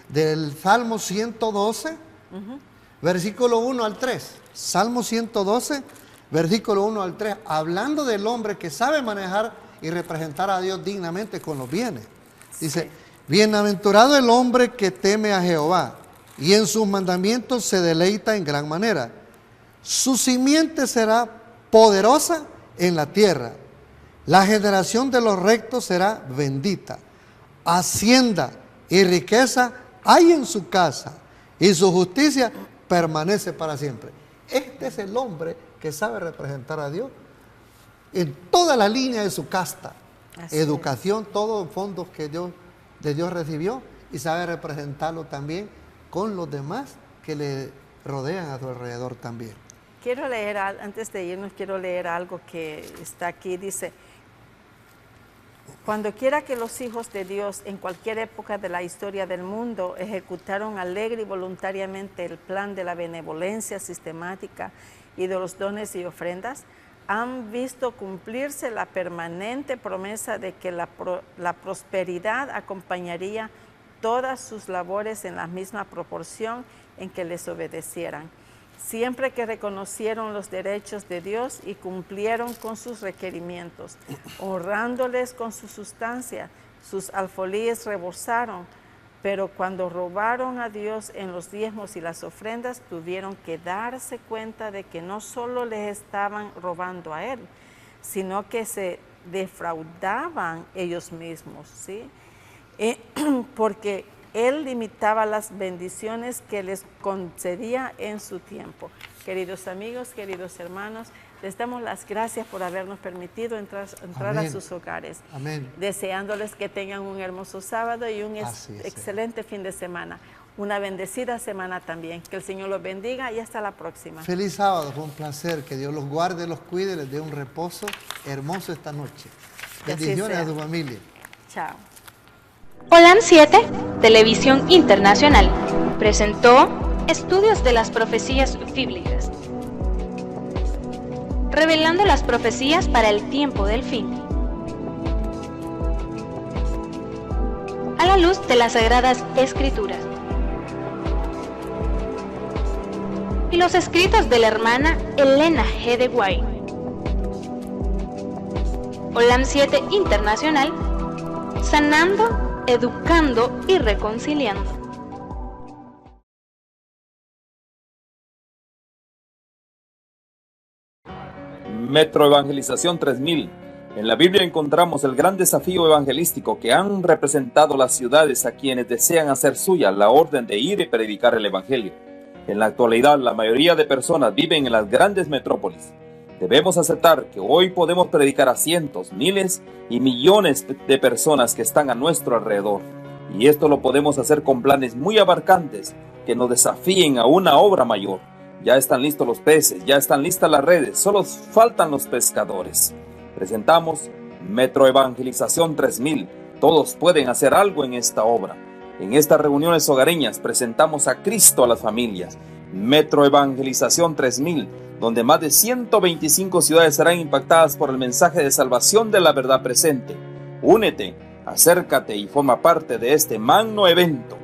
Speaker 3: del Salmo 112, versículo 1 al 3. Salmo 112, versículo 1 al 3, hablando del hombre que sabe manejar y representar a Dios dignamente con los bienes. Dice, bienaventurado el hombre que teme a Jehová y en sus mandamientos se deleita en gran manera. Su simiente será poderosa en la tierra. La generación de los rectos será bendita. Hacienda y riqueza hay en su casa y su justicia permanece para siempre. Este es el hombre que sabe representar a Dios en toda la línea de su casta. Así educación, todos los fondos que de Dios recibió, y sabe representarlo también con los demás que le rodean a su alrededor también.
Speaker 2: Quiero leer, antes de irnos, quiero leer algo que está aquí. Dice, cuando quiera que los hijos de Dios en cualquier época de la historia del mundo ejecutaron alegre y voluntariamente el plan de la benevolencia sistemática y de los dones y ofrendas, han visto cumplirse la permanente promesa de que la prosperidad acompañaría todas sus labores en la misma proporción en que les obedecieran. Siempre que reconocieron los derechos de Dios y cumplieron con sus requerimientos, honrándoles con su sustancia, sus alfolíes rebosaron, pero cuando robaron a Dios en los diezmos y las ofrendas, tuvieron que darse cuenta de que no solo les estaban robando a Él, sino que se defraudaban ellos mismos, ¿sí? Porque Él limitaba las bendiciones que les concedía en su tiempo. Queridos amigos, queridos hermanos, les damos las gracias por habernos permitido entrar a sus hogares.
Speaker 3: Amén.
Speaker 2: Deseándoles que tengan un hermoso sábado y un excelente fin de semana. Una bendecida semana también. Que el Señor los bendiga y hasta la próxima.
Speaker 3: Feliz sábado, fue un placer. Que Dios los guarde, los cuide, les dé un reposo hermoso esta noche. Bendiciones a su familia.
Speaker 2: Chao.
Speaker 1: Holan 7, Televisión Internacional, presentó Estudios de las Profecías Bíblicas, revelando las profecías para el tiempo del fin, a la luz de las Sagradas Escrituras y los escritos de la hermana Elena G. de White. Holan 7 Internacional, sanando, educando y reconciliando.
Speaker 4: Metro Evangelización 3000. En la Biblia encontramos el gran desafío evangelístico que han representado las ciudades a quienes desean hacer suya la orden de ir y predicar el evangelio. En la actualidad, la mayoría de personas viven en las grandes metrópolis. Debemos aceptar que hoy podemos predicar a cientos, miles y millones de personas que están a nuestro alrededor. Y esto lo podemos hacer con planes muy abarcantes que nos desafíen a una obra mayor. Ya están listos los peces, ya están listas las redes, solo faltan los pescadores. Presentamos Metro Evangelización 3000. Todos pueden hacer algo en esta obra. En estas reuniones hogareñas presentamos a Cristo a las familias. Metro Evangelización 3000, donde más de 125 ciudades serán impactadas por el mensaje de salvación de la verdad presente. Únete, acércate y forma parte de este magno evento.